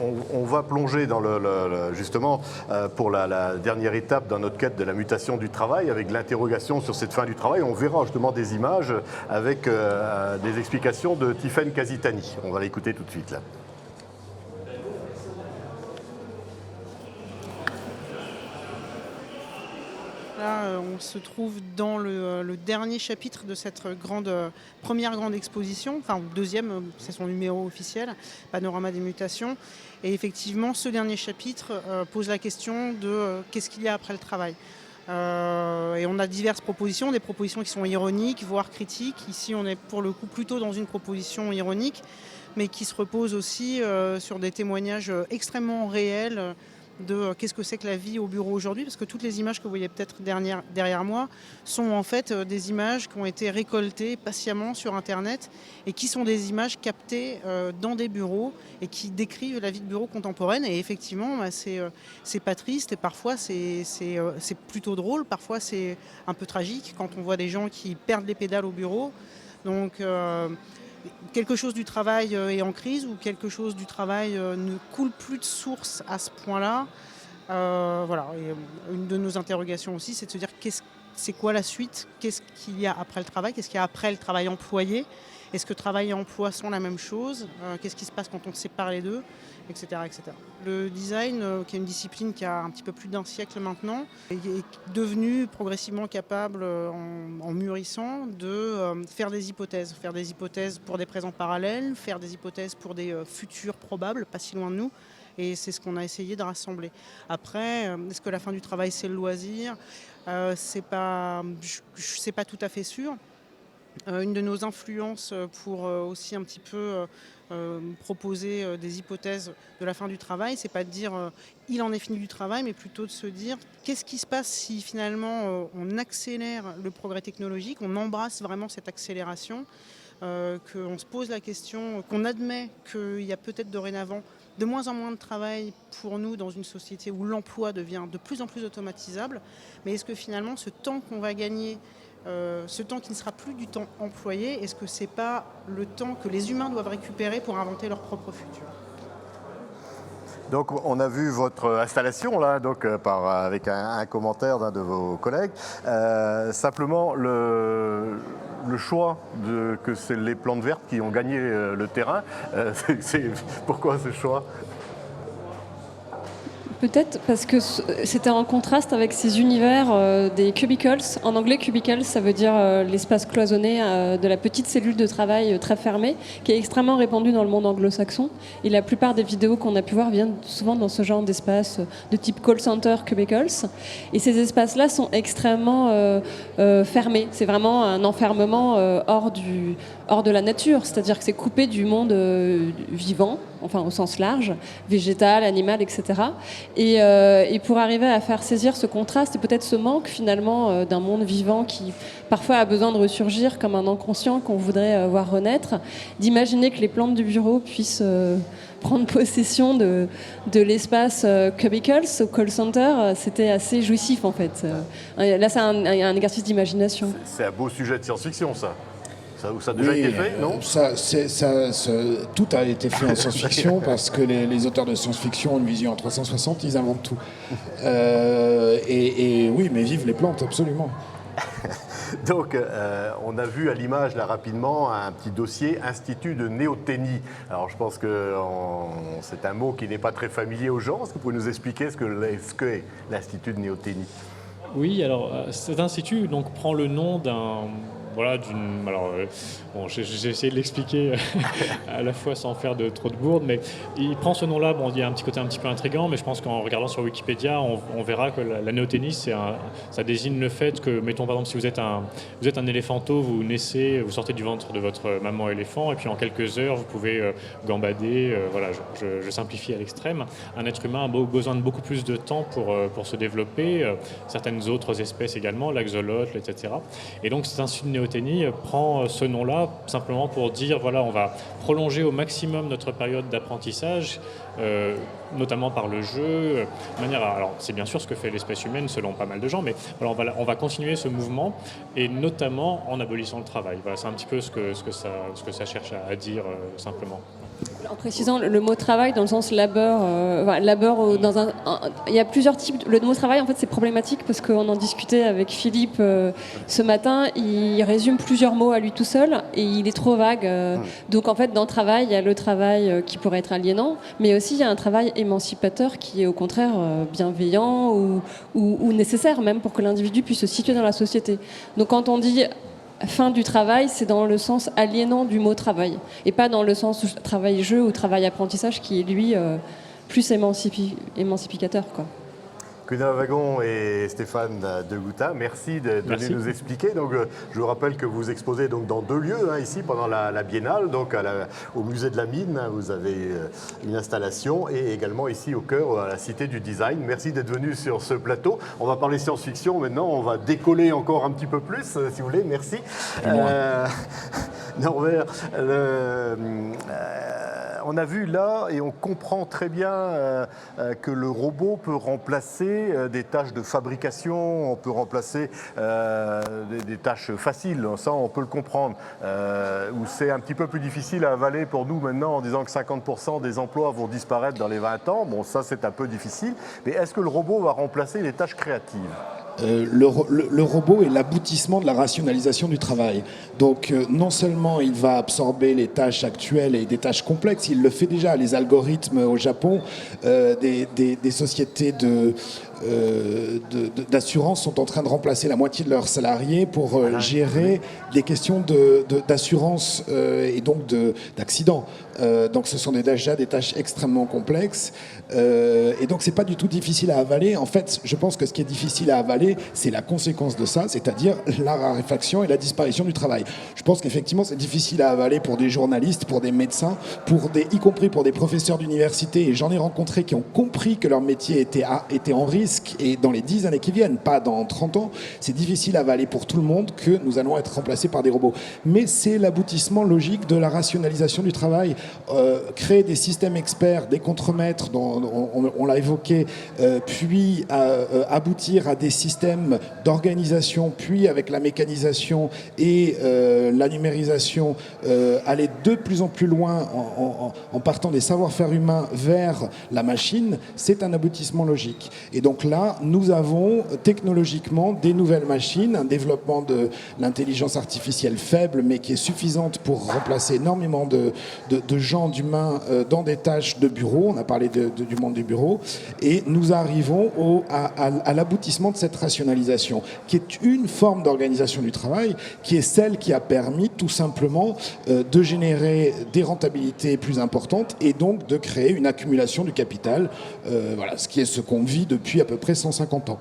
On va plonger dans justement pour la dernière étape dans notre quête de la mutation du travail, avec l'interrogation sur cette fin du travail. On verra justement des images avec des explications de Tiffaine Kasitani. On va l'écouter tout de suite là. Là, on se trouve dans le dernier chapitre de cette première grande exposition, enfin deuxième, c'est son numéro officiel, Panorama des mutations. Et effectivement, ce dernier chapitre pose la question de qu'est-ce qu'il y a après le travail. Et on a diverses propositions, des propositions qui sont ironiques, voire critiques. Ici, on est pour le coup plutôt dans une proposition ironique, mais qui se repose aussi sur des témoignages extrêmement réels de qu'est-ce que c'est que la vie au bureau aujourd'hui, parce que toutes les images que vous voyez peut-être derrière moi sont en fait des images qui ont été récoltées patiemment sur Internet et qui sont des images captées dans des bureaux et qui décrivent la vie de bureau contemporaine. Et effectivement, c'est pas triste et parfois c'est plutôt drôle, parfois c'est un peu tragique quand on voit des gens qui perdent les pédales au bureau. Donc quelque chose du travail est en crise ou quelque chose du travail ne coule plus de source à ce point-là. Voilà. Et une de nos interrogations aussi, c'est de se dire c'est quoi la suite? Qu'est-ce qu'il y a après le travail? Qu'est-ce qu'il y a après le travail employé? Est-ce que travail et emploi sont la même chose? Qu'est-ce qui se passe quand on sépare les deux? Etc. etc. Le design, qui est une discipline qui a un petit peu plus d'un siècle maintenant, est devenu progressivement capable, en mûrissant, de faire des hypothèses pour des présents parallèles, faire des hypothèses pour des futurs probables, pas si loin de nous. Et c'est ce qu'on a essayé de rassembler. Après, est-ce que la fin du travail, c'est le loisir? C'est pas tout à fait sûr. Une de nos influences pour aussi un petit peu proposer des hypothèses de la fin du travail, c'est pas de dire il en est fini du travail, mais plutôt de se dire qu'est-ce qui se passe si finalement on accélère le progrès technologique, on embrasse vraiment cette accélération, qu'on se pose la question, qu'on admet qu'il y a peut-être dorénavant de moins en moins de travail pour nous dans une société où l'emploi devient de plus en plus automatisable, mais est-ce que finalement ce temps qu'on va gagner, ce temps qui ne sera plus du temps employé, est-ce que c'est pas le temps que les humains doivent récupérer pour inventer leur propre futur? Donc on a vu votre installation là, donc avec un commentaire d'un de vos collègues. Simplement le choix que c'est les plantes vertes qui ont gagné le terrain. Pourquoi ce choix? Peut-être parce que c'était en contraste avec ces univers des cubicles. En anglais, cubicles, ça veut dire l'espace cloisonné de la petite cellule de travail très fermée, qui est extrêmement répandue dans le monde anglo-saxon. Et la plupart des vidéos qu'on a pu voir viennent souvent dans ce genre d'espace de type call center cubicles. Et ces espaces-là sont extrêmement fermés. C'est vraiment un enfermement hors de la nature. C'est-à-dire que c'est coupé du monde vivant, enfin au sens large, végétal, animal, etc. Et pour arriver à faire saisir ce contraste et peut-être ce manque finalement d'un monde vivant qui parfois a besoin de ressurgir comme un inconscient qu'on voudrait voir renaître, d'imaginer que les plantes du bureau puissent prendre possession de l'espace cubicles au call center, c'était assez jouissif en fait. Là c'est un exercice d'imagination. C'est un beau sujet de science-fiction ça. Ça a déjà été fait, non? Tout a été fait en science-fiction parce que les auteurs de science-fiction ont une vision en 360, ils inventent tout. Et oui, mais vive les plantes, absolument. Donc, on a vu à l'image, là, rapidement, un petit dossier Institut de néoténie. Alors, je pense que c'est un mot qui n'est pas très familier aux gens. Est-ce que vous pouvez nous expliquer ce qu'est l'Institut de néoténie? Oui, alors, cet institut donc, prend le nom d'un... Voilà, bon, j'ai essayé de l'expliquer à la fois sans faire trop de bourde, mais il prend ce nom-là. Bon, il y a un petit côté un petit peu intriguant, mais je pense qu'en regardant sur Wikipédia, on verra que la néoténie, ça désigne le fait que, mettons par exemple, si vous êtes un éléphanteau, vous naissez, vous sortez du ventre de votre maman éléphant, et puis en quelques heures, vous pouvez gambader. Voilà, je simplifie à l'extrême. Un être humain a besoin de beaucoup plus de temps pour se développer. Certaines autres espèces également, l'axolotl, etc. Et donc, c'est un néoténie prend ce nom-là simplement pour dire voilà, on va prolonger au maximum notre période d'apprentissage, notamment par le jeu. Alors, c'est bien sûr ce que fait l'espèce humaine selon pas mal de gens, mais voilà, on va continuer ce mouvement et notamment en abolissant le travail. Voilà, c'est un petit peu ce que ça cherche à dire simplement. En précisant le mot travail dans le sens labeur, il y a plusieurs types. Le mot travail, en fait, c'est problématique parce qu'on en discutait avec Philippe ce matin. Il résume plusieurs mots à lui tout seul et il est trop vague. Donc, en fait, dans le travail, il y a le travail qui pourrait être aliénant, mais aussi il y a un travail émancipateur qui est au contraire bienveillant ou nécessaire même pour que l'individu puisse se situer dans la société. Donc, quand on dit fin du travail, c'est dans le sens aliénant du mot travail, et pas dans le sens travail-jeu ou travail-apprentissage qui est, lui, plus émancipateur, quoi. Gunnar Wagon et Stéphane De Gouta, merci de venir nous expliquer. Donc, je vous rappelle que vous exposez donc dans 2 lieux ici pendant la biennale, donc au musée de la Mine, vous avez une installation, et également ici au cœur, à la Cité du Design. Merci d'être venu sur ce plateau. On va parler science-fiction maintenant, on va décoller encore un petit peu plus, si vous voulez. Merci. Norbert, on a vu là, et on comprend très bien que le robot peut remplacer des tâches de fabrication, on peut remplacer des tâches faciles, ça on peut le comprendre, où c'est un petit peu plus difficile à avaler pour nous maintenant en disant que 50% des emplois vont disparaître dans les 20 ans. Bon, ça c'est un peu difficile, mais est-ce que le robot va remplacer les tâches créatives ? Le robot est l'aboutissement de la rationalisation du travail. Donc non seulement il va absorber les tâches actuelles et des tâches complexes, il le fait déjà. Les algorithmes au Japon, des sociétés d'assurance sont en train de remplacer la moitié de leurs salariés pour gérer des questions d'assurance et donc d'accidents. Donc ce sont déjà des tâches extrêmement complexes et donc c'est pas du tout difficile à avaler. En fait, je pense que ce qui est difficile à avaler, c'est la conséquence de ça, c'est-à-dire la raréfaction et la disparition du travail. Je pense qu'effectivement c'est difficile à avaler pour des journalistes, pour des médecins, y compris pour des professeurs d'université, et j'en ai rencontré qui ont compris que leur métier était en risque, et dans les 10 années qui viennent, pas dans 30 ans, c'est difficile à avaler pour tout le monde que nous allons être remplacés par des robots. Mais c'est l'aboutissement logique de la rationalisation du travail. Créer des systèmes experts, des contremaîtres, dont on l'a évoqué, puis aboutir à des systèmes d'organisation, puis avec la mécanisation et la numérisation, aller de plus en plus loin en partant des savoir-faire humains vers la machine, c'est un aboutissement logique. Et donc là, nous avons technologiquement des nouvelles machines, un développement de l'intelligence artificielle faible, mais qui est suffisante pour remplacer énormément de gens, d'humains dans des tâches de bureau. On a parlé du monde du bureau. Et nous arrivons à l'aboutissement de cette rationalisation, qui est une forme d'organisation du travail, qui est celle qui a permis tout simplement de générer des rentabilités plus importantes et donc de créer une accumulation du capital. Voilà, ce qui est ce qu'on vit depuis à peu près 150 ans.